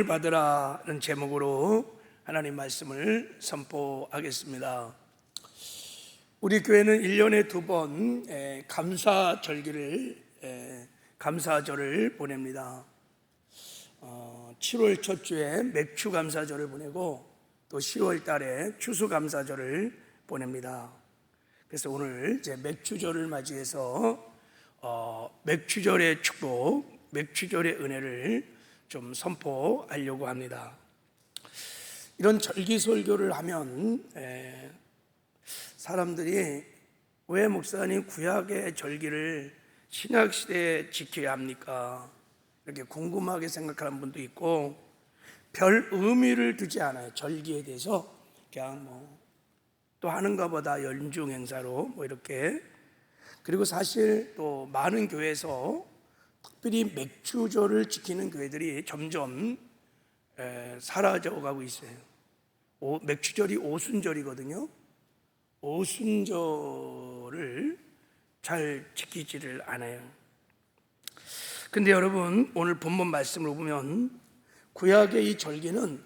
받으라는 제목으로 하나님 말씀을 선포하겠습니다. 우리 교회는 1년에 2번 감사절을 보냅니다. 7월 첫 주에 맥추 감사절을 보내고 또 10월 달에 추수 감사절을 보냅니다. 그래서 오늘 이제 맥추절을 맞이해서 맥추절의 축복, 맥추절의 은혜를 좀 선포하려고 합니다. 이런 절기설교를 하면 사람들이 왜 목사님 구약의 절기를 신약시대에 지켜야 합니까? 이렇게 궁금하게 생각하는 분도 있고, 별 의미를 두지 않아요. 절기에 대해서 그냥 또 하는가 보다 연중 행사로 이렇게. 그리고 사실 또 많은 교회에서 특별히 맥추절을 지키는 교회들이 점점 사라져가고 있어요. 맥추절이 오순절이거든요. 오순절을 잘 지키지를 않아요. 근데 여러분, 오늘 본문 말씀을 보면 구약의 이 절기는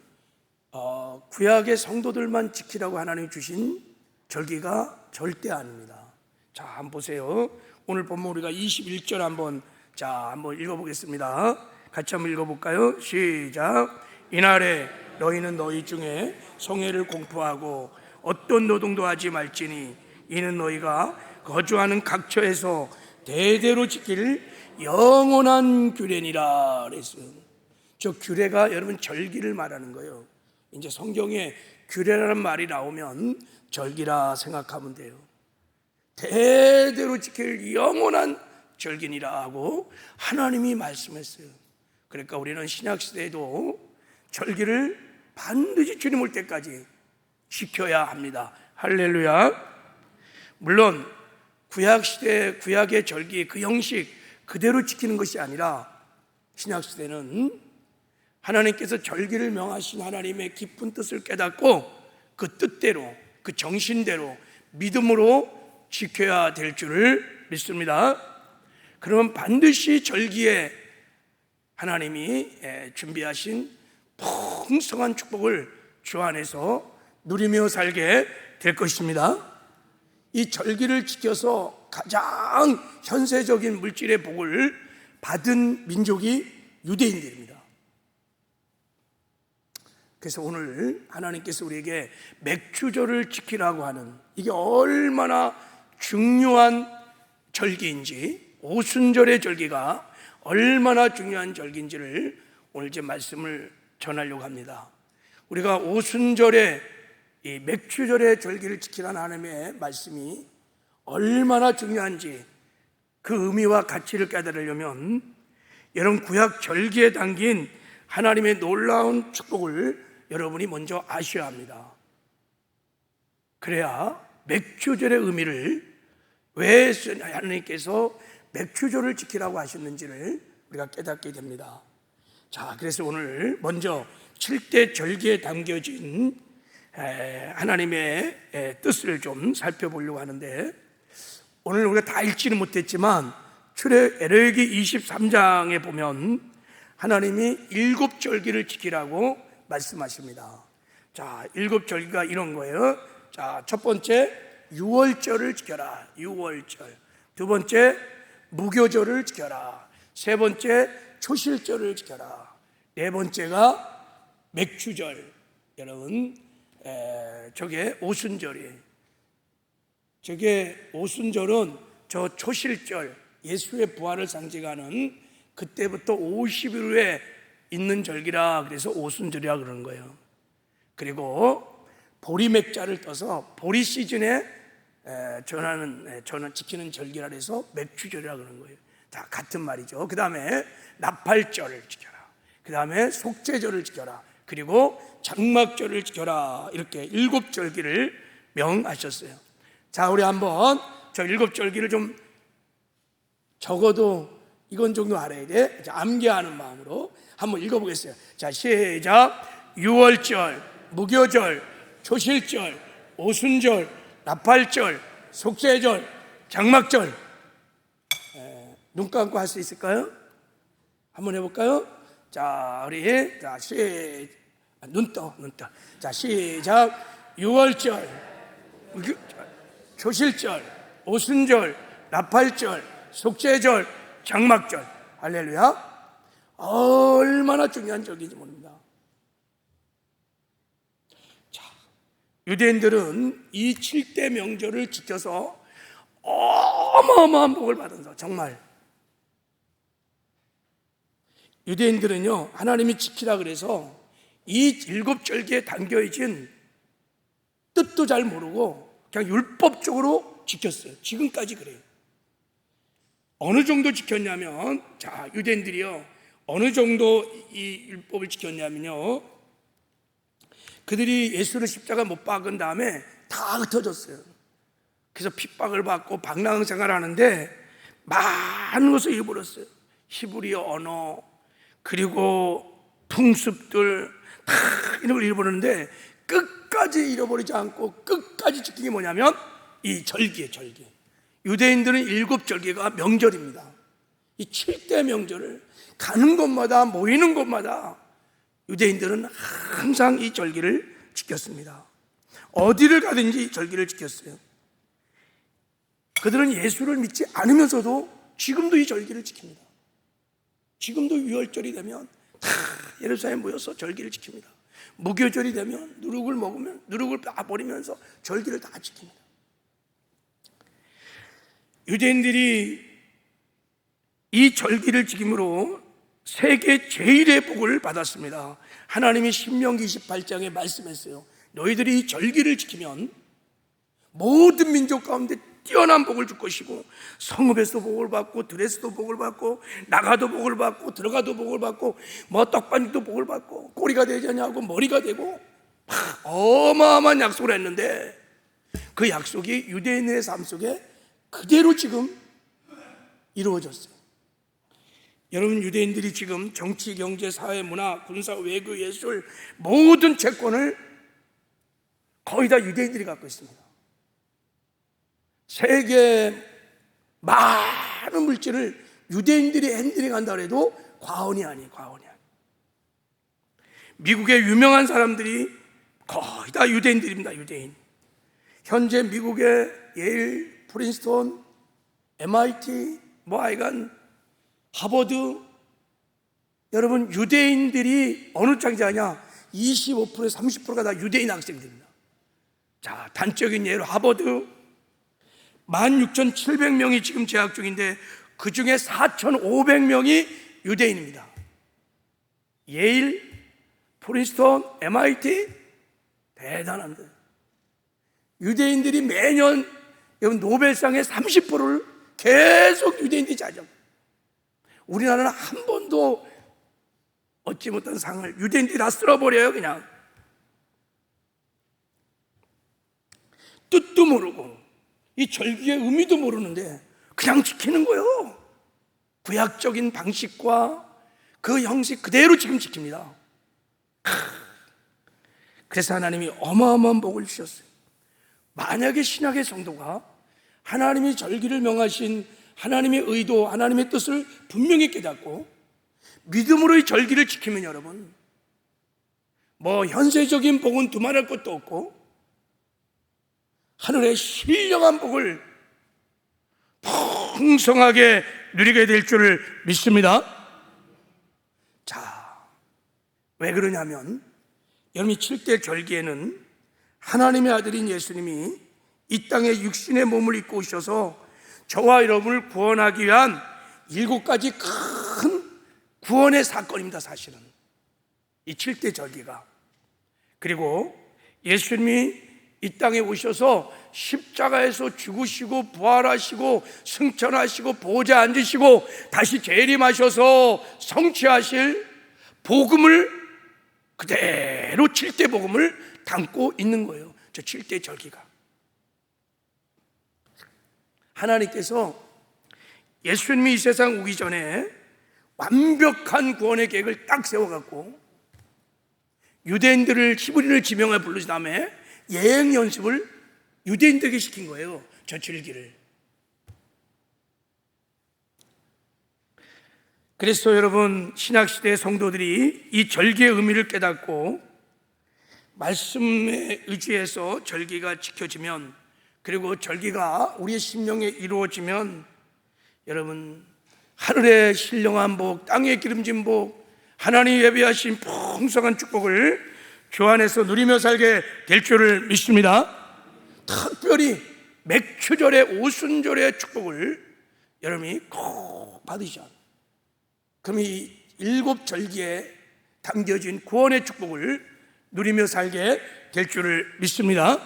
구약의 성도들만 지키라고 하나님이 주신 절기가 절대 아닙니다. 자, 한번 보세요. 오늘 본문 우리가 21절 한번 읽어보겠습니다. 같이 한번 읽어볼까요? 시작. 이날에 너희는 너희 중에 성회를 공포하고 어떤 노동도 하지 말지니 이는 너희가 거주하는 각처에서 대대로 지킬 영원한 규례니라 그랬어요. 저 규례가 여러분 절기를 말하는 거예요. 이제 성경에 규례라는 말이 나오면 절기라 생각하면 돼요. 대대로 지킬 영원한 절기니라 하고 하나님이 말씀했어요. 그러니까 우리는 신약시대에도 절기를 반드시 주님 올 때까지 지켜야 합니다. 할렐루야. 물론 구약시대 구약의 절기 그 형식 그대로 지키는 것이 아니라 신약시대는 하나님께서 절기를 명하신 하나님의 깊은 뜻을 깨닫고 그 뜻대로 그 정신대로 믿음으로 지켜야 될 줄을 믿습니다. 그러면 반드시 절기에 하나님이 준비하신 풍성한 축복을 주 안에서 누리며 살게 될 것입니다. 이 절기를 지켜서 가장 현세적인 물질의 복을 받은 민족이 유대인들입니다. 그래서 오늘 하나님께서 우리에게 맥추절을 지키라고 하는 이게 얼마나 중요한 절기인지, 오순절의 절기가 얼마나 중요한 절기인지를 오늘 제 말씀을 전하려고 합니다. 우리가 오순절의 이 맥추절의 절기를 지키라는 하나님의 말씀이 얼마나 중요한지 그 의미와 가치를 깨달으려면 여러분 구약 절기에 담긴 하나님의 놀라운 축복을 여러분이 먼저 아셔야 합니다. 그래야 맥추절의 의미를 왜 하나님께서 맥추절을 지키라고 하셨는지를 우리가 깨닫게 됩니다. 자, 그래서 오늘 먼저 7대 절기에 담겨진 하나님의 뜻을 좀 살펴보려고 하는데, 오늘 우리가 다 읽지는 못했지만 출애굽기 23장에 보면 하나님이 7절기를 지키라고 말씀하십니다. 자, 7절기가 이런 거예요. 자, 첫 번째 유월절을 지켜라. 유월절. 두 번째 무교절을 지켜라. 세 번째 초실절을 지켜라. 네 번째가 맥추절. 여러분, 저게 오순절이에요. 저게 오순절은 저 초실절, 예수의 부활을 상징하는 그때부터 50일 후에 있는 절기라 그래서 오순절이라 그러는 거예요. 그리고 보리맥자를 떠서 보리 시즌에 저는 지키는 절기라 해서 맥추절이라 그러는 거예요. 다 같은 말이죠. 그 다음에 나팔절을 지켜라. 그 다음에 속죄절을 지켜라. 그리고 장막절을 지켜라. 이렇게 7절기를 명하셨어요. 자, 우리 한번 저 7절기를 좀 적어도 이건 정도 알아야 돼. 암기하는 마음으로 한번 읽어보겠어요. 자, 시작. 유월절, 무교절, 초실절, 오순절, 나팔절, 속죄절, 장막절. 눈 감고 할 수 있을까요? 한번 해볼까요? 자, 우리 눈 떠. 자, 시작. 유월절, 초실절, 오순절, 나팔절, 속죄절, 장막절. 할렐루야. 얼마나 중요한 절기인지 모릅니다. 자, 유대인들은 이 7대 명절을 지켜서 어마어마한 복을 받은 정말. 유대인들은요, 하나님이 지키라 그래서 이 7절기에 담겨진 뜻도 잘 모르고 그냥 율법적으로 지켰어요. 지금까지 그래요. 어느 정도 지켰냐면, 자, 유대인들이요, 어느 정도 이 율법을 지켰냐면요, 그들이 예수를 십자가 못 박은 다음에 다 흩어졌어요. 그래서 핍박을 받고 방랑 생활을 하는데 많은 것을 잃어버렸어요. 히브리어 언어, 그리고 풍습들 다 이런 걸 잃어버렸는데, 끝까지 잃어버리지 않고 끝까지 지킨 게 뭐냐면 이 절기예요. 절기. 유대인들은 7절기가 명절입니다. 이 7대 명절을 가는 곳마다, 모이는 곳마다 유대인들은 항상 이 절기를 지켰습니다. 어디를 가든지 이 절기를 지켰어요. 그들은 예수를 믿지 않으면서도 지금도 이 절기를 지킵니다. 지금도 유월절이 되면 다 예루살렘 모여서 절기를 지킵니다. 무교절이 되면 누룩을 먹으면 누룩을 다 버리면서 절기를 다 지킵니다. 유대인들이 이 절기를 지킴으로 세계 제일의 복을 받았습니다. 하나님이 신명기 28장에 말씀했어요. 너희들이 이 절기를 지키면 모든 민족 가운데 뛰어난 복을 줄 것이고, 성읍에서도 복을 받고, 들에서도 복을 받고, 나가도 복을 받고, 들어가도 복을 받고, 뭐 떡반지도 복을 받고, 꼬리가 되지 않냐고 머리가 되고, 어마어마한 약속을 했는데 그 약속이 유대인의 삶 속에 그대로 지금 이루어졌어요. 여러분, 유대인들이 지금 정치, 경제, 사회, 문화, 군사, 외교, 예술 모든 채권을 거의 다 유대인들이 갖고 있습니다. 세계 많은 물질을 유대인들이 핸들링한다고 해도 과언이 아니에요. 과언이 아니에요. 미국의 유명한 사람들이 거의 다 유대인들입니다. 유대인. 현재 미국의 예일, 프린스턴, MIT, 하여간 하버드, 여러분, 유대인들이 어느 장자냐? 25%에서 30%가 다 유대인 학생들입니다. 자, 단적인 예로 하버드 16,700명이 지금 재학 중인데 그 중에 4,500명이 유대인입니다. 예일, 프린스턴, MIT 대단합니다. 유대인들이 매년 여러분 노벨상의 30%를 계속 유대인들이 차지하고, 우리나라는 한 번도 얻지 못한 상을 유대인들이 다 쓸어버려요. 그냥 뜻도 모르고 이 절기의 의미도 모르는데 그냥 지키는 거예요. 구약적인 방식과 그 형식 그대로 지금 지킵니다. 그래서 하나님이 어마어마한 복을 주셨어요. 만약에 신약의 성도가 하나님이 절기를 명하신 하나님의 의도, 하나님의 뜻을 분명히 깨닫고 믿음으로 이 절기를 지키면, 여러분, 뭐 현세적인 복은 두말할 것도 없고 하늘의 신령한 복을 풍성하게 누리게 될 줄을 믿습니다. 자, 왜 그러냐면 여러분, 이 7대 절기에는 하나님의 아들인 예수님이 이 땅에 육신의 몸을 입고 오셔서 저와 여러분을 구원하기 위한 7가지 큰 구원의 사건입니다. 사실은 이 7대 절기가. 그리고 예수님이 이 땅에 오셔서 십자가에서 죽으시고 부활하시고 승천하시고 보좌에 앉으시고 다시 재림하셔서 성취하실 복음을 그대로 7대 복음을 담고 있는 거예요. 저 7대 절기가. 하나님께서 예수님이 이 세상 오기 전에 완벽한 구원의 계획을 딱 세워갖고 유대인들을, 히브리를 지명해 부르신 다음에 예행 연습을 유대인들에게 시킨 거예요. 저 절기를. 그래서 여러분, 신약시대 성도들이 이 절기의 의미를 깨닫고 말씀에 의지해서 절기가 지켜지면, 그리고 절기가 우리의 심령에 이루어지면, 여러분, 하늘의 신령한 복, 땅의 기름진 복, 하나님이 예비하신 풍성한 축복을 주 안에서 누리며 살게 될 줄을 믿습니다. 특별히 맥추절의 오순절의 축복을 여러분이 꼭 받으셔야 합니다. 그럼 이 7절기에 담겨진 구원의 축복을 누리며 살게 될 줄을 믿습니다.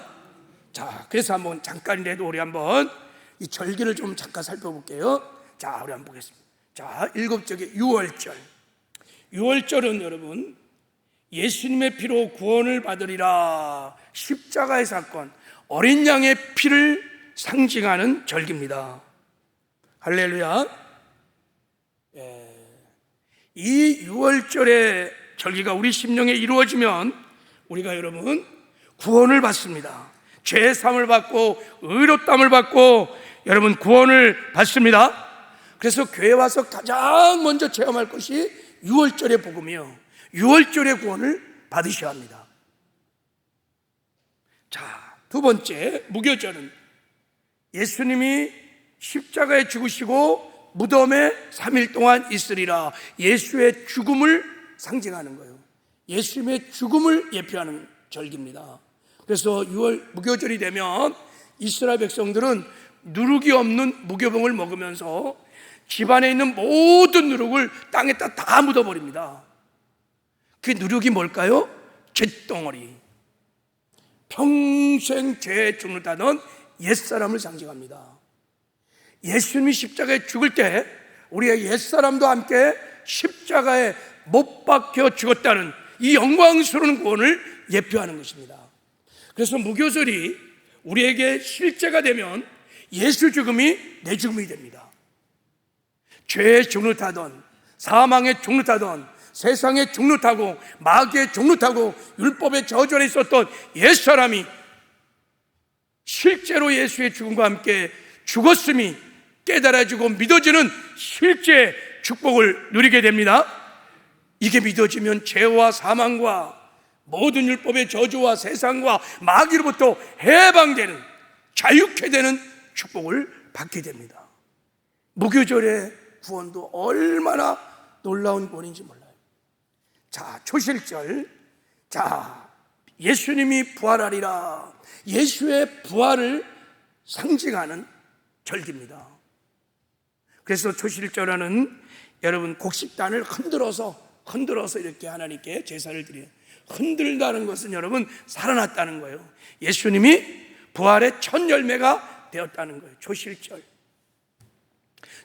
자, 그래서 한번 잠깐이라도 우리 한번 이 절기를 좀 잠깐 살펴볼게요. 자, 우리 한번 보겠습니다. 자, 7절기 6월절. 6월절은 여러분, 예수님의 피로 구원을 받으리라, 십자가의 사건, 어린 양의 피를 상징하는 절기입니다. 할렐루야. 이 6월절의 절기가 우리 심령에 이루어지면 우리가 여러분 구원을 받습니다. 죄의 사함을 받고 의롭다함을 받고 여러분 구원을 받습니다. 그래서 교회 와서 가장 먼저 체험할 것이 6월절의 복음이요, 6월절의 구원을 받으셔야 합니다. 자, 두 번째, 무교절은 예수님이 십자가에 죽으시고 무덤에 3일 동안 있으리라, 예수의 죽음을 상징하는 거예요. 예수님의 죽음을 예표하는 절기입니다. 그래서 6월 무교절이 되면 이스라엘 백성들은 누룩이 없는 무교병을 먹으면서 집안에 있는 모든 누룩을 땅에다 다 묻어버립니다. 그 누룩이 뭘까요? 잿덩어리. 평생 죄에 죽는다던 옛사람을 상징합니다. 예수님이 십자가에 죽을 때 우리의 옛사람도 함께 십자가에 못 박혀 죽었다는 이 영광스러운 구원을 예표하는 것입니다. 그래서 무교절이 우리에게 실제가 되면 예수 죽음이 내 죽음이 됩니다. 죄의 종노타던, 사망의 종노타던, 세상의 종노타고 마귀의 종노타고 율법의 저주 안에 있었던 옛사람이 실제로 예수의 죽음과 함께 죽었음이 깨달아지고 믿어지는 실제 축복을 누리게 됩니다. 이게 믿어지면 죄와 사망과 모든 율법의 저주와 세상과 마귀로부터 해방되는, 자유케 되는 축복을 받게 됩니다. 무교절의 구원도 얼마나 놀라운 구원인지 몰라요. 자, 초실절. 자, 예수님이 부활하리라, 예수의 부활을 상징하는 절기입니다. 그래서 초실절에는 여러분 곡식단을 흔들어서 이렇게 하나님께 제사를 드려요. 흔들다는 것은 여러분 살아났다는 거예요. 예수님이 부활의 첫 열매가 되었다는 거예요. 초실절.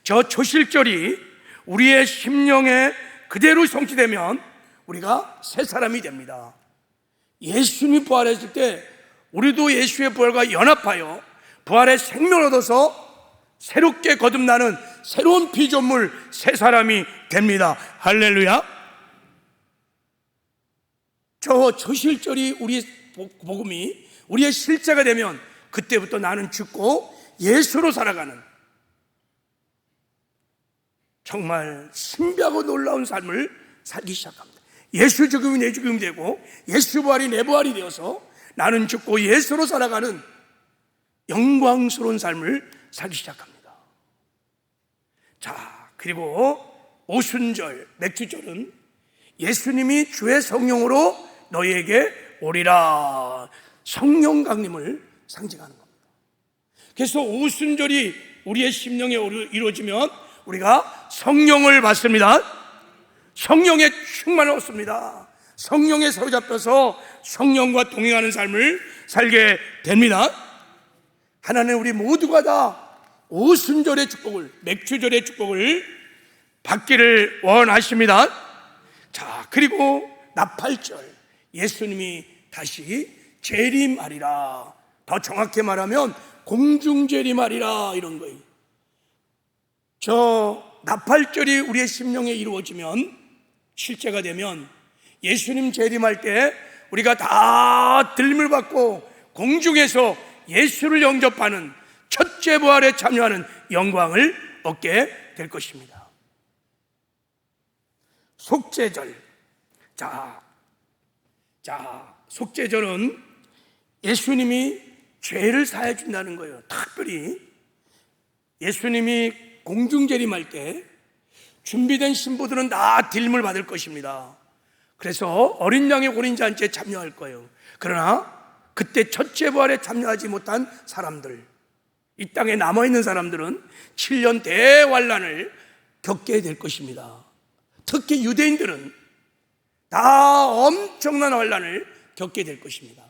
저 초실절이 우리의 심령에 그대로 성취되면 우리가 새 사람이 됩니다. 예수님이 부활했을 때 우리도 예수의 부활과 연합하여 부활의 생명을 얻어서 새롭게 거듭나는 새로운 피조물, 새 사람이 됩니다. 할렐루야. 저 초실절이 우리 복음이 우리의 실제가 되면 그때부터 나는 죽고 예수로 살아가는 정말 신비하고 놀라운 삶을 살기 시작합니다. 예수 죽음이 내 죽음이 되고 예수 부활이 내 부활이 되어서 나는 죽고 예수로 살아가는 영광스러운 삶을 살기 시작합니다. 자, 그리고 오순절, 맥주절은 예수님이 주의 성령으로 너희에게 오리라, 성령 강림을 상징하는 겁니다. 그래서 오순절이 우리의 심령에 이루어지면 우리가 성령을 받습니다. 성령의 충만을 얻습니다. 성령에 사로잡혀서 성령과 동행하는 삶을 살게 됩니다. 하나님, 우리 모두가 다 오순절의 축복을, 맥주절의 축복을 받기를 원하십니다. 자, 그리고 나팔절, 예수님이 다시 재림하리라, 더 정확히 말하면 공중재림하리라, 이런 거예요. 저 나팔절이 우리의 심령에 이루어지면, 실제가 되면 예수님 재림할 때 우리가 다 들림을 받고 공중에서 예수를 영접하는 첫째 부활에 참여하는 영광을 얻게 될 것입니다. 속죄절. 속죄절은 예수님이 죄를 사해 준다는 거예요. 특별히 예수님이 공중재림할 때 준비된 신부들은 다 딜물 받을 것입니다. 그래서 어린 양의 혼인잔치에 참여할 거예요. 그러나 그때 첫째 부활에 참여하지 못한 사람들, 이 땅에 남아있는 사람들은 7년 대환란을 겪게 될 것입니다. 특히 유대인들은 다 엄청난 환란을 겪게 될 것입니다.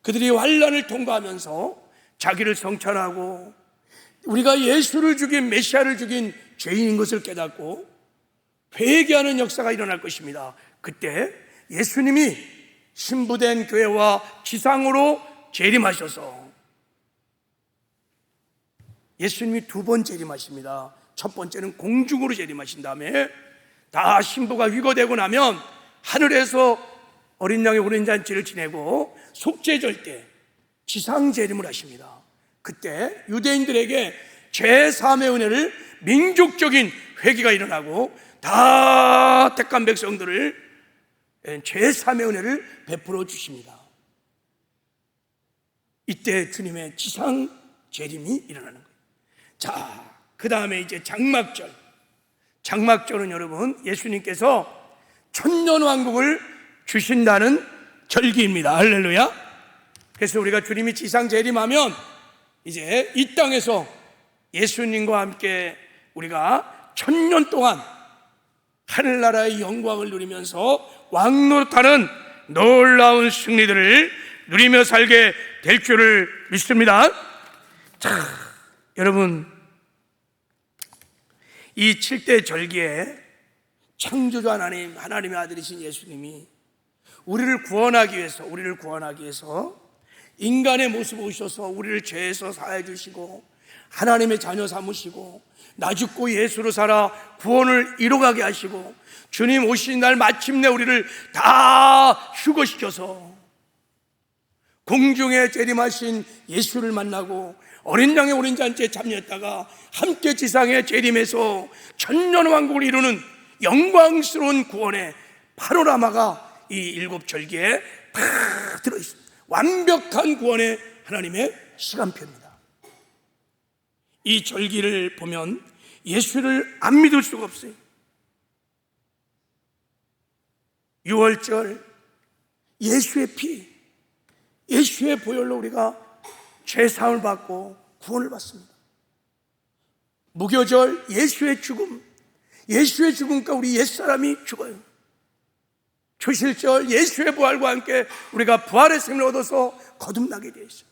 그들이 환란을 통과하면서 자기를 성찰하고 우리가 예수를 죽인, 메시아를 죽인 죄인인 것을 깨닫고 회개하는 역사가 일어날 것입니다. 그때 예수님이 신부된 교회와 지상으로 재림하셔서, 예수님이 두 번 재림하십니다. 첫 번째는 공중으로 재림하신 다음에 다 신부가 위거되고 나면 하늘에서 어린 양의 혼인잔치를 지내고 속죄절 때 지상 재림을 하십니다. 그때 유대인들에게 제3의 은혜를, 민족적인 회개가 일어나고 다 택한 백성들을 제3의 은혜를 베풀어 주십니다. 이때 주님의 지상 재림이 일어나는 거예요. 그 다음에 이제 장막절. 장막절은 여러분, 예수님께서 천년왕국을 주신다는 절기입니다. 할렐루야. 그래서 우리가 주님이 지상 재림하면 이제 이 땅에서 예수님과 함께 우리가 1000년 동안 하늘나라의 영광을 누리면서 왕노릇하는 놀라운 승리들을 누리며 살게 될 줄을 믿습니다. 여러분, 이 7대 절기에 창조주 하나님, 하나님의 아들이신 예수님이 우리를 구원하기 위해서 인간의 모습을 오셔서 우리를 죄에서 사해 주시고 하나님의 자녀 삼으시고 나 죽고 예수로 살아 구원을 이뤄가게 하시고 주님 오신 날 마침내 우리를 다 휴거시켜서 공중에 재림하신 예수를 만나고 어린 양의 혼인잔치에 참여했다가 함께 지상에 재림해서 천년왕국을 이루는 영광스러운 구원의 파노라마가 이 7절기에 다 들어있습니다. 완벽한 구원의 하나님의 시간표입니다. 이 절기를 보면 예수를 안 믿을 수가 없어요. 6월절, 예수의 피, 예수의 보혈로 우리가 죄사함을 받고 구원을 받습니다. 무교절, 예수의 죽음, 예수의 죽음과 우리 옛사람이 죽어요. 초실절, 예수의 부활과 함께 우리가 부활의 생명을 얻어서 거듭나게 되어 있어요.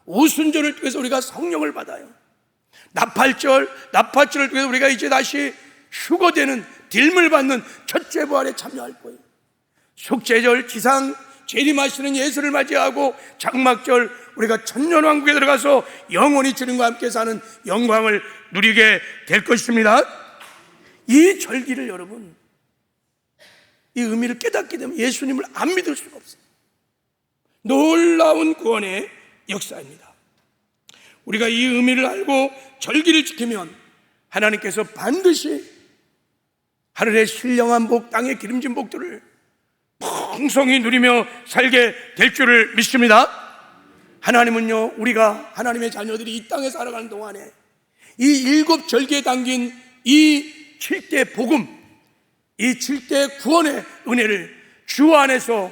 오순절을 통해서 우리가 성령을 받아요. 나팔절을 통해서 우리가 이제 다시 휴거되는 딜물 받는 첫째 부활에 참여할 거예요. 속죄절, 지상 재림하시는 예수를 맞이하고 장막절, 우리가 천년왕국에 들어가서 영원히 주님과 함께 사는 영광을 누리게 될 것입니다. 이 절기를 여러분, 이 의미를 깨닫게 되면 예수님을 안 믿을 수가 없어요. 놀라운 구원의 역사입니다. 우리가 이 의미를 알고 절기를 지키면 하나님께서 반드시 하늘의 신령한 복, 땅의 기름진 복들을 풍성히 누리며 살게 될 줄을 믿습니다. 하나님은요, 우리가 하나님의 자녀들이 이 땅에 살아가는 동안에 이 7절기에 담긴 이 7대 복음, 이 7대 구원의 은혜를 주 안에서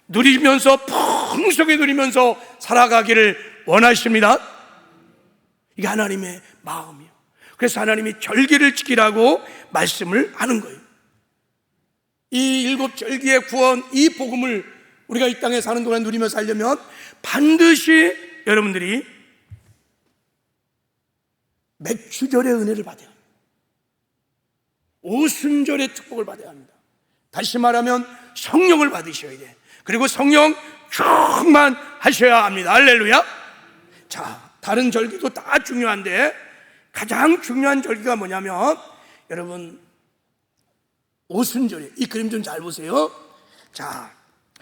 누리면서 풍성히 누리면서 살아가기를 원하십니다. 이게 하나님의 마음이에요. 그래서 하나님이 절기를 지키라고 말씀을 하는 거예요. 이 7절기의 구원, 이 복음을 우리가 이 땅에 사는 동안 누리며 살려면 반드시 여러분들이 맥추절의 은혜를 받아야 합니다. 오순절의 특복을 받아야 합니다. 다시 말하면 성령을 받으셔야 돼. 그리고 성령 충만하셔야 합니다. 할렐루야. 다른 절기도 다 중요한데 가장 중요한 절기가 뭐냐면 여러분, 오순절이에요. 이 그림 좀 잘 보세요.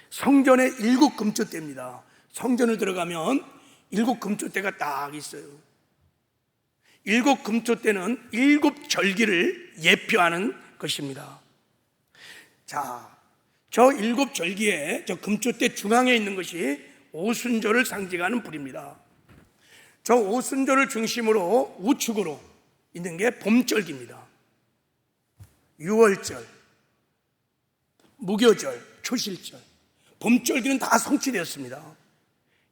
성전에 7금초대입니다. 성전을 들어가면 7금초대가 딱 있어요. 일곱 금초 때는 일곱 절기를 예표하는 것입니다. 자, 저 일곱 절기에 저 금초대 중앙에 있는 것이 오순절을 상징하는 불입니다. 저 오순절을 중심으로 우측으로 있는 게 봄절기입니다. 유월절, 무교절, 초실절, 봄절기는 다 성취되었습니다.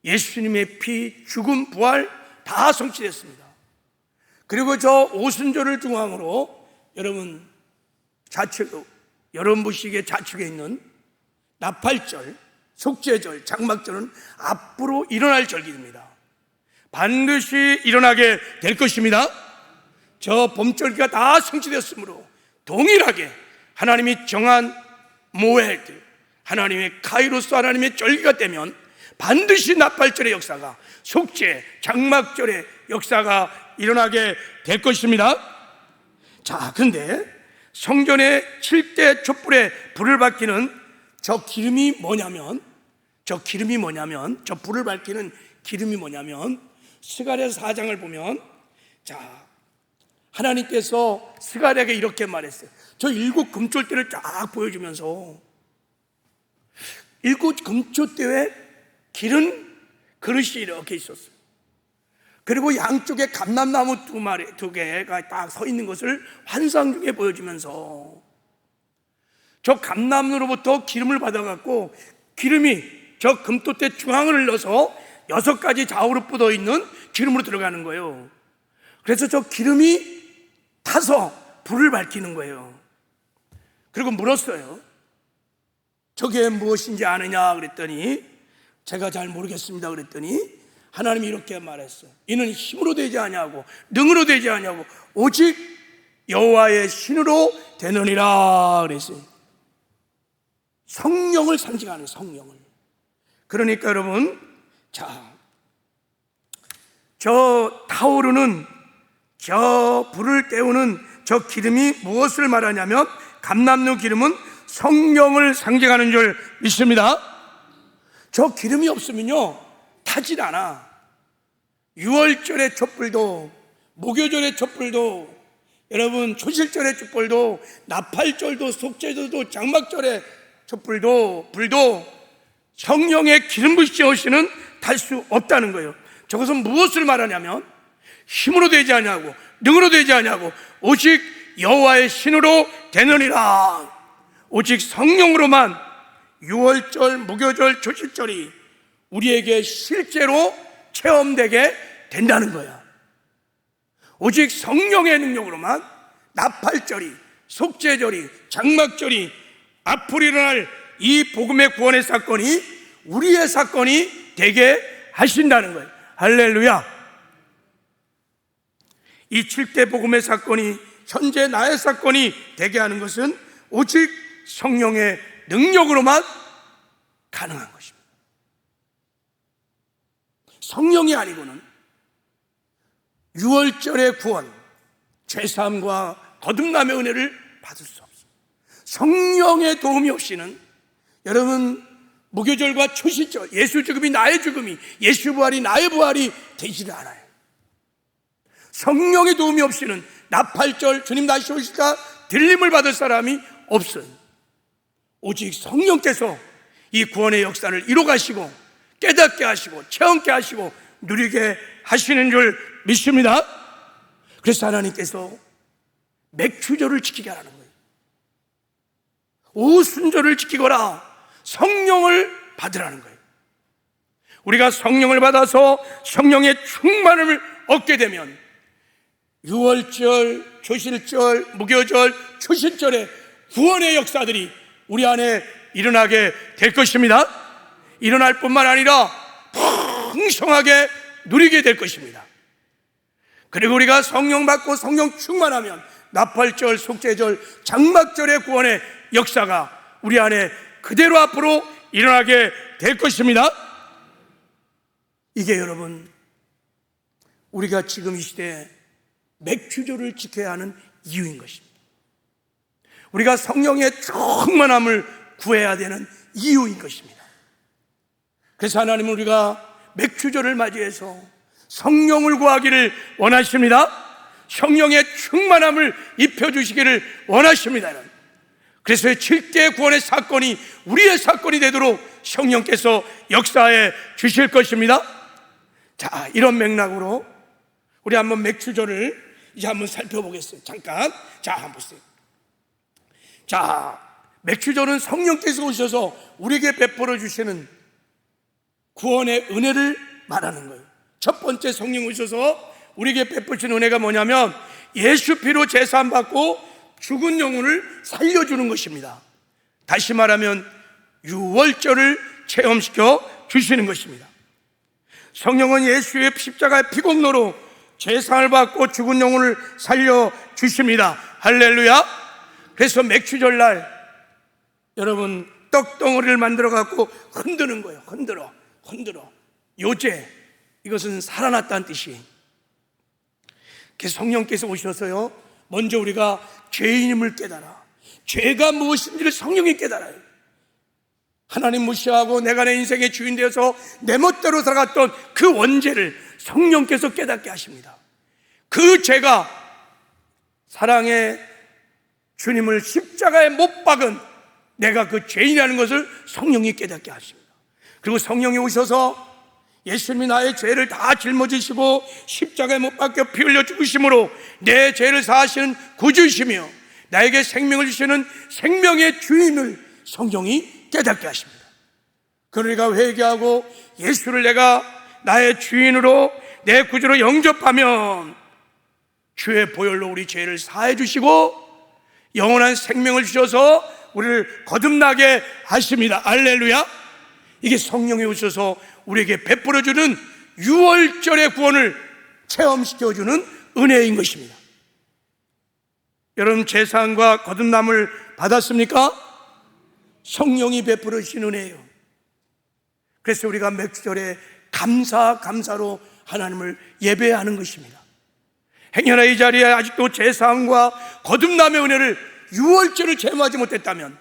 예수님의 피, 죽음, 부활 다 성취됐습니다. 그리고 저 오순절을 중앙으로 여러분 무식의 좌측에 있는 나팔절, 속죄절, 장막절은 앞으로 일어날 절기입니다. 반드시 일어나게 될 것입니다. 저 봄절기가 다 성취됐으므로 동일하게 하나님이 정한 모ed, 하나님의 카이로스, 하나님의 절기가 되면 반드시 나팔절의 역사가, 속죄, 장막절의 역사가 일어나게 될 것입니다. 자, 그런데 성전의 7대 촛불에 불을 밝히는 저 기름이 뭐냐면, 저 불을 밝히는 기름이 뭐냐면, 스가랴 4장을 보면, 자, 하나님께서 스가랴에게 이렇게 말했어요. 저 일곱 금초대를 쫙 보여주면서 일곱 금초대에 기름 그릇이 이렇게 있었어요. 그리고 양쪽에 감람나무 두 개가 딱 서 있는 것을 환상 중에 보여주면서 저 감람나무로부터 기름을 받아갖고 기름이 저 금토대 중앙을 흘러서 6가지 좌우로 뻗어 있는 기름으로 들어가는 거예요. 그래서 저 기름이 타서 불을 밝히는 거예요. 그리고 물었어요. 저게 무엇인지 아느냐 그랬더니 제가 잘 모르겠습니다 그랬더니 하나님이 이렇게 말했어요. 이는 힘으로 되지 아니하고 능으로 되지 아니하고 오직 여호와의 신으로 되느니라 그랬어요. 성령을 상징하는 성령을. 그러니까 여러분, 자, 저 타오르는 저 불을 때우는 저 기름이 무엇을 말하냐면 감람나무 기름은 성령을 상징하는 줄 믿습니다. 저 기름이 없으면요 타질 않아. 유월절의 촛불도, 무교절의 촛불도, 여러분 초실절의 촛불도, 나팔절도, 속죄절도, 장막절의 촛불도, 불도 성령의 기름 부으시는 것은 탈 수 없다는 거예요. 저것은 무엇을 말하냐면 힘으로 되지 아니하고 능으로 되지 아니하고 오직 여호와의 신으로 되느니라. 오직 성령으로만 유월절, 무교절, 초실절이 우리에게 실제로 체험되게 된다는 거야. 오직 성령의 능력으로만 나팔절이, 속죄절이, 장막절이 앞으로 일어날 이 복음의 구원의 사건이 우리의 사건이 되게 하신다는 거예요. 할렐루야. 이 7대 복음의 사건이 현재 나의 사건이 되게 하는 것은 오직 성령의 능력으로만 가능한 것입니다. 성령이 아니고는 유월절의 구원, 죄사함과 거듭남의 은혜를 받을 수 없습니다. 성령의 도움이 없이는 여러분 무교절과 초실절, 예수 죽음이 나의 죽음이, 예수 부활이 나의 부활이 되지를 않아요. 성령의 도움이 없이는 나팔절, 주님 다시 오실까 들림을 받을 사람이 없어요. 오직 성령께서 이 구원의 역사를 이루가시고 깨닫게 하시고 체험케 하시고 누리게 하시는 줄 믿습니다. 그래서 하나님께서 맥추절을 지키게 하라는 거예요. 오순절을 지키거라, 성령을 받으라는 거예요. 우리가 성령을 받아서 성령의 충만함을 얻게 되면 유월절, 초실절, 무교절, 초실절의 구원의 역사들이 우리 안에 일어나게 될 것입니다. 일어날 뿐만 아니라 풍성하게 누리게 될 것입니다. 그리고 우리가 성령 받고 성령 충만하면 나팔절, 속죄절, 장막절의 구원의 역사가 우리 안에 그대로 앞으로 일어나게 될 것입니다. 이게 여러분 우리가 지금 이 시대에 맥추절을 지켜야 하는 이유인 것입니다. 우리가 성령의 충만함을 구해야 되는 이유인 것입니다. 그래서 하나님은 우리가 맥추절을 맞이해서 성령을 구하기를 원하십니다. 성령의 충만함을 입혀주시기를 원하십니다. 그래서 7대 구원의 사건이 우리의 사건이 되도록 성령께서 역사해 주실 것입니다. 자, 이런 맥락으로 우리 한번 맥추절을 이제 한번 살펴보겠어요. 잠깐. 자, 한번 보세요. 자, 맥추절은 성령께서 오셔서 우리에게 베풀어 주시는 구원의 은혜를 말하는 거예요. 첫 번째, 성령 오셔서 우리에게 베푸신 은혜가 뭐냐면 예수 피로 제사함 받고 죽은 영혼을 살려주는 것입니다. 다시 말하면 유월절을 체험시켜 주시는 것입니다. 성령은 예수의 십자가의 피공로로 제사를 받고 죽은 영혼을 살려주십니다. 할렐루야. 그래서 맥추절날 여러분 떡덩어리를 만들어 갖고 흔드는 거예요. 흔들어 요제, 이것은 살아났다는 뜻이에요. 그래서 성령께서 오셔서요, 먼저 우리가 죄인임을 깨달아, 죄가 무엇인지를 성령이 깨달아요. 하나님 무시하고 내가 내 인생의 주인 되어서 내 멋대로 살아갔던 그 원죄를 성령께서 깨닫게 하십니다. 그 죄가 사랑의 주님을 십자가에 못 박은 내가 그 죄인이라는 것을 성령이 깨닫게 하십니다. 그리고 성령이 오셔서 예수님이 나의 죄를 다 짊어지시고 십자가에 못 박혀 피 흘려 죽으심으로 내 죄를 사하시는 구주이시며 나에게 생명을 주시는 생명의 주인을 성령이 깨닫게 하십니다. 그러니까 회개하고 예수를 내가 나의 주인으로 내 구주로 영접하면 주의 보혈로 우리 죄를 사해 주시고 영원한 생명을 주셔서 우리를 거듭나게 하십니다. 할렐루야. 이게 성령이 오셔서 우리에게 베풀어주는 유월절의 구원을 체험시켜주는 은혜인 것입니다. 여러분, 제사함과 거듭남을 받았습니까? 성령이 베풀어 주신 은혜예요. 그래서 우리가 맥주절에 감사로 하나님을 예배하는 것입니다. 행여나 이 자리에 아직도 제사함과 거듭남의 은혜를 유월절을 체험하지 못했다면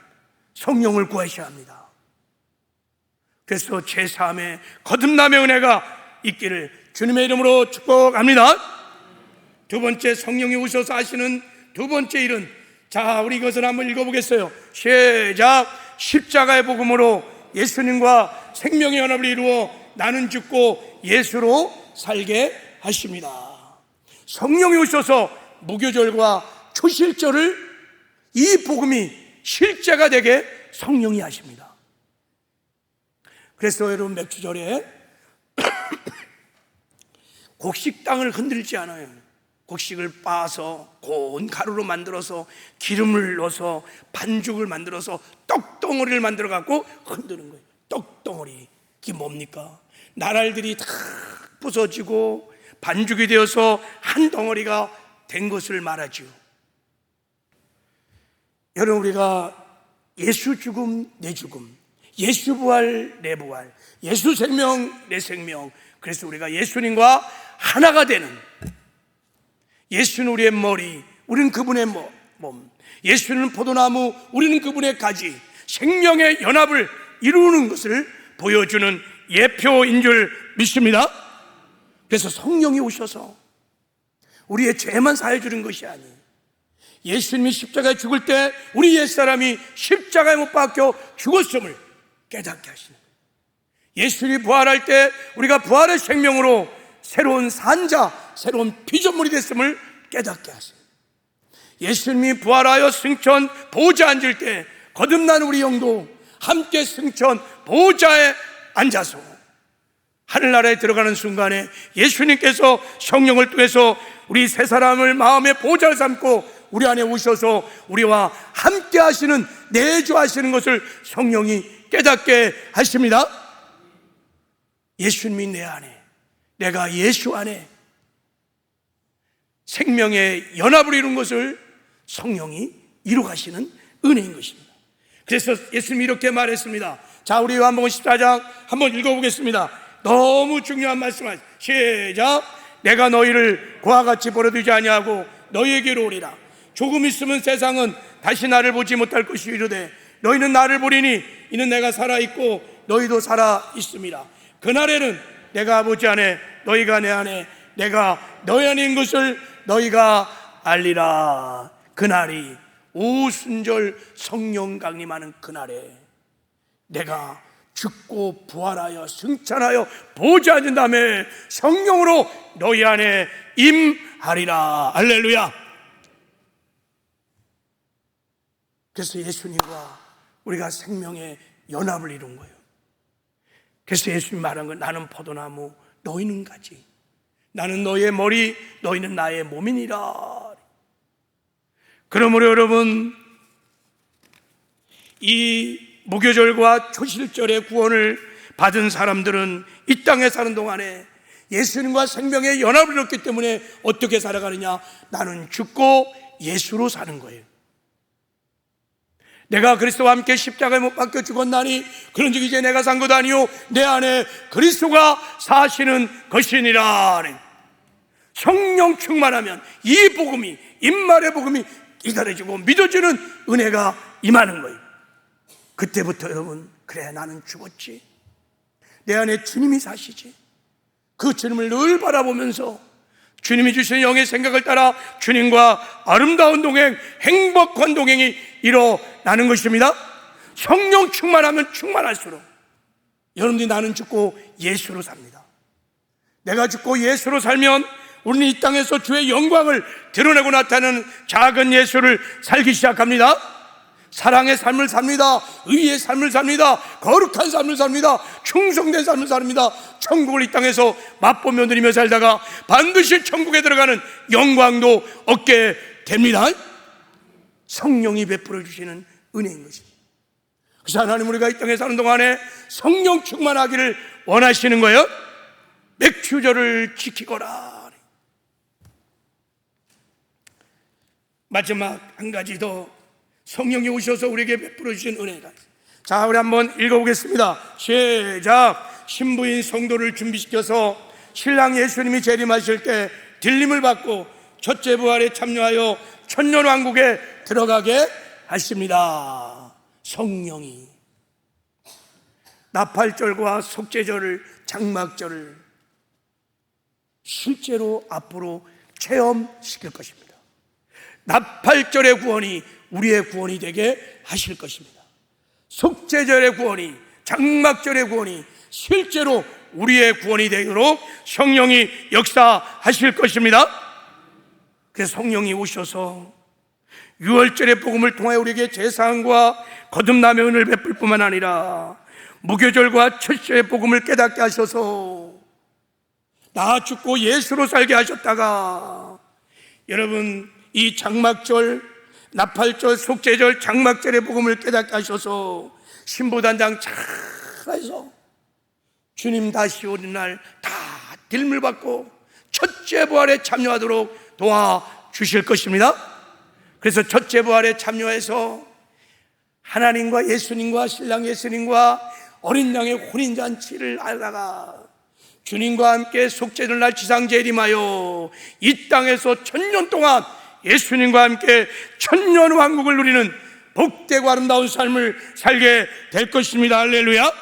성령을 구하셔야 합니다. 그래서 제사함의 거듭남의 은혜가 있기를 주님의 이름으로 축복합니다. 두 번째, 성령이 오셔서 하시는 두 번째 일은, 자, 우리 이것을 한번 읽어보겠어요. 시작. 십자가의 복음으로 예수님과 생명의 연합을 이루어 나는 죽고 예수로 살게 하십니다. 성령이 오셔서 무교절과 초실절을 이 복음이 실제가 되게 성령이 하십니다. 그래서 여러분, 맥주절에 곡식땅을 흔들지 않아요. 곡식을 빻아서 고운 가루로 만들어서 기름을 넣어서 반죽을 만들어서 떡덩어리를 만들어 갖고 흔드는 거예요. 떡덩어리. 이게 뭡니까? 나랄들이 다 부서지고 반죽이 되어서 한 덩어리가 된 것을 말하죠. 여러분, 우리가 예수 죽음 내 죽음, 예수 부활 내 부활, 예수 생명 내 생명, 그래서 우리가 예수님과 하나가 되는, 예수는 우리의 머리, 우리는 그분의 몸, 예수는 포도나무, 우리는 그분의 가지, 생명의 연합을 이루는 것을 보여주는 예표인 줄 믿습니다. 그래서 성령이 오셔서 우리의 죄만 사해 주는 것이 아니에요. 예수님이 십자가에 죽을 때 우리 옛사람이 십자가에 못 박혀 죽었음을 깨닫게 하시는 거예요. 예수님이 부활할 때 우리가 부활의 생명으로 새로운 산자, 새로운 피조물이 됐음을 깨닫게 하세요. 예수님이 부활하여 승천 보좌에 앉을 때 거듭난 우리 영도 함께 승천 보좌에 앉아서 하늘나라에 들어가는 순간에 예수님께서 성령을 통해서 우리 세 사람을 마음의 보좌를 삼고 우리 안에 오셔서 우리와 함께 하시는, 내주하시는 것을 성령이 깨닫게 하십니다. 예수님이 내 안에, 내가 예수 안에 생명의 연합을 이룬 것을 성령이 이루가시는 은혜인 것입니다. 그래서 예수님이 이렇게 말했습니다. 자, 우리 요한복음 14장 한번 읽어보겠습니다. 너무 중요한 말씀을. 시작. 내가 너희를 그와 같이 버려두지 아니하고 너희에게로 오리라. 조금 있으면 세상은 다시 나를 보지 못할 것이 이르되 너희는 나를 보리니 이는 내가 살아있고 너희도 살아있음이라. 그날에는 내가 아버지 안에 너희가 내 안에 내가 너희 안에 있는 것을 너희가 알리라. 그날이 오순절 성령 강림하는 그날에 내가 죽고 부활하여 승천하여 보좌 앉은 다음에 성령으로 너희 안에 임하리라. 할렐루야. 그래서 예수님과 우리가 생명의 연합을 이룬 거예요. 그래서 예수님 말한 건 나는 포도나무 너희는 가지, 나는 너희의 머리 너희는 나의 몸이니라. 그러므로 여러분, 이 무교절과 초실절의 구원을 받은 사람들은 이 땅에 사는 동안에 예수님과 생명의 연합을 이뤘기 때문에 어떻게 살아가느냐? 나는 죽고 예수로 사는 거예요. 내가 그리스도와 함께 십자가에 못 박혀 죽었나니 그런즉 이제 내가 산 것 아니요 내 안에 그리스도가 사시는 것이니라. 성령 충만하면 이 복음이, 임말의 복음이 기다려지고 믿어지는 은혜가 임하는 거예요. 그때부터 여러분, 그래 나는 죽었지, 내 안에 주님이 사시지. 그 주님을 늘 바라보면서 주님이 주신 영의 생각을 따라 주님과 아름다운 동행, 행복한 동행이 일어나는 것입니다. 성령 충만하면 충만할수록 여러분들이 나는 죽고 예수로 삽니다. 내가 죽고 예수로 살면 우리는 이 땅에서 주의 영광을 드러내고 나타나는 작은 예수를 살기 시작합니다. 사랑의 삶을 삽니다. 의의 삶을 삽니다. 거룩한 삶을 삽니다. 충성된 삶을 삽니다. 천국을 이 땅에서 맛보며 누리며 살다가 반드시 천국에 들어가는 영광도 얻게 됩니다. 성령이 베풀어 주시는 은혜인 것입니다. 그래서 하나님, 우리가 이 땅에 사는 동안에 성령 충만하기를 원하시는 거예요. 맥주절을 지키거라. 마지막 한 가지 더 성령이 오셔서 우리에게 베풀어 주신 은혜가 있습니다. 자, 우리 한번 읽어보겠습니다. 시작. 신부인 성도를 준비시켜서 신랑 예수님이 재림하실 때 들림을 받고 첫째 부활에 참여하여 천년왕국에 들어가게 하십니다. 성령이 나팔절과 속죄절을, 장막절을 실제로 앞으로 체험시킬 것입니다. 나팔절의 구원이 우리의 구원이 되게 하실 것입니다. 속죄절의 구원이, 장막절의 구원이 실제로 우리의 구원이 되도록 성령이 역사하실 것입니다. 그래서 성령이 오셔서 유월절의 복음을 통해 우리에게 제사함과 거듭남의 은혜를 베풀 뿐만 아니라 무교절과 첫째의 복음을 깨닫게 하셔서 나 죽고 예수로 살게 하셨다가 여러분, 이 장막절, 나팔절, 속죄절, 장막절의 복음을 깨닫게 하셔서 신부단장 잘해서 주님 다시 오는 날 다 딜물 받고 첫째 부활에 참여하도록 도와주실 것입니다. 그래서 첫째 부활에 참여해서 하나님과 예수님과 신랑 예수님과 어린 양의 혼인잔치를 하다가 주님과 함께 속죄절 날 지상재림하여 이 땅에서 천년 동안 예수님과 함께 천년 왕국을 누리는 복되고 아름다운 삶을 살게 될 것입니다. 할렐루야.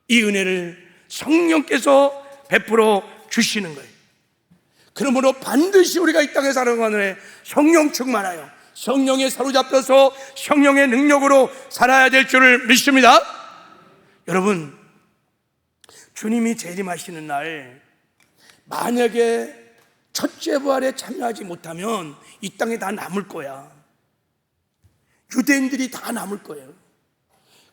이 은혜를 성령께서 베풀어 주시는 거예요. 그러므로 반드시 우리가 이 땅에 살아가는 해 성령 충만하여 성령에 사로잡혀서 성령의 능력으로 살아야 될 줄을 믿습니다. 여러분, 주님이 재림하시는 날 만약에 첫째 부활에 참여하지 못하면 이 땅에 다 남을 거야. 유대인들이 다 남을 거예요.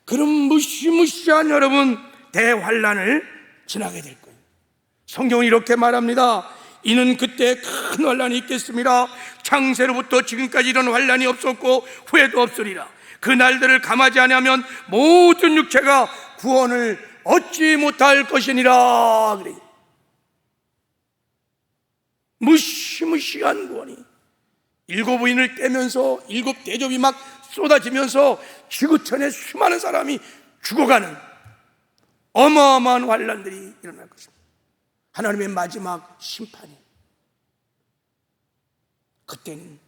그럼 무시무시한 여러분 대환란을 지나게 될 거예요. 성경은 이렇게 말합니다. 이는 그때 큰 환란이 있겠습니다. 창세로부터 지금까지 이런 환란이 없었고 후에도 없으리라. 그 날들을 감하지 아니하면 모든 육체가 구원을 얻지 못할 것이니라. 그래요. 무시무시한 구원이, 일곱 부인을 떼면서 일곱 대접이 막 쏟아지면서 지구촌에 수많은 사람이 죽어가는 어마어마한 환란들이 일어날 것입니다. 하나님의 마지막 심판이, 그때는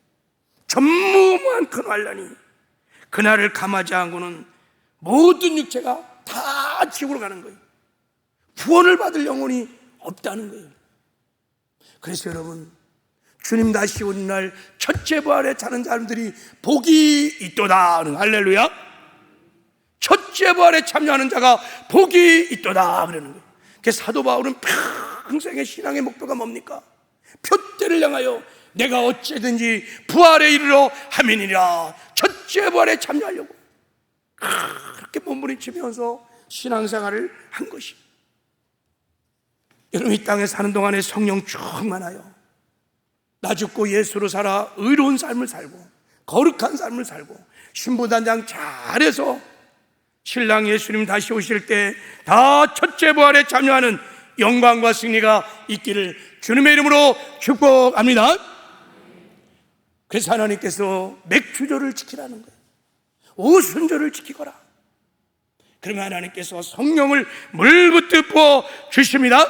전무후무한 큰 환란이, 그날을 감하지 않고는 모든 육체가 다 지구로 가는 거예요. 구원을 받을 영혼이 없다는 거예요. 그래서 여러분, 주님 다시 오는 날 첫째 부활에 차는 사람들이 복이 있도다. 할렐루야. 첫째 부활에 참여하는 자가 복이 있도다 그러는 거예요. 그래서 사도 바울은 평생의 신앙의 목표가 뭡니까? 표대를 향하여 내가 어찌든지 부활에 이르러 함이니라. 첫째 부활에 참여하려고 그렇게 몸부림치면서 신앙생활을 한 것이. 여러분, 이 땅에 사는 동안에 성령 충만하여 나 죽고 예수로 살아 의로운 삶을 살고 거룩한 삶을 살고 신부단장 잘해서 신랑 예수님 다시 오실 때 다 첫째 부활에 참여하는 영광과 승리가 있기를 주님의 이름으로 축복합니다. 그래서 하나님께서 맥주절을 지키라는 거예요. 오순절을 지키거라. 그러면 하나님께서 성령을 물붓듯 부어 주십니다.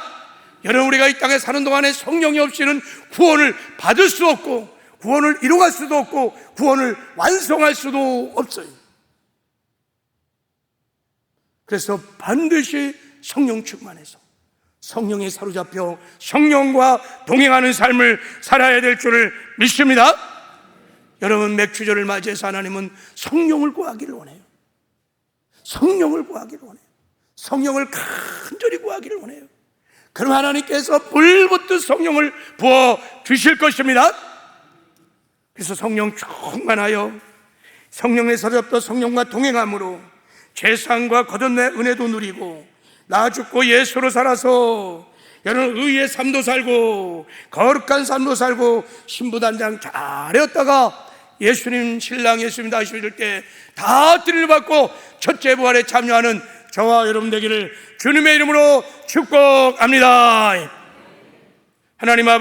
여러분, 우리가 이 땅에 사는 동안에 성령이 없이는 구원을 받을 수 없고 구원을 이루어갈 수도 없고 구원을 완성할 수도 없어요. 그래서 반드시 성령 충만해서 성령에 사로잡혀 성령과 동행하는 삶을 살아야 될 줄을 믿습니다. 여러분, 맥주절을 맞이해서 하나님은 성령을 구하기를 원해요. 성령을 구하기를 원해요. 성령을 간절히 구하기를 원해요. 그럼 하나님께서 불붙듯 성령을 부어 주실 것입니다. 그래서 성령 충만하여 성령에 사로잡혀 성령과 동행함으로 죄사함과 거듭내 은혜도 누리고 나 죽고 예수로 살아서 여러분 의의 삶도 살고 거룩한 삶도 살고 신부단장 잘했다가 예수님 신랑 예수님 다시 오실 때 다 드릴 받고 첫째 부활에 참여하는 저와 여러분 되기를 주님의 이름으로 축복합니다. 하나님 아버지,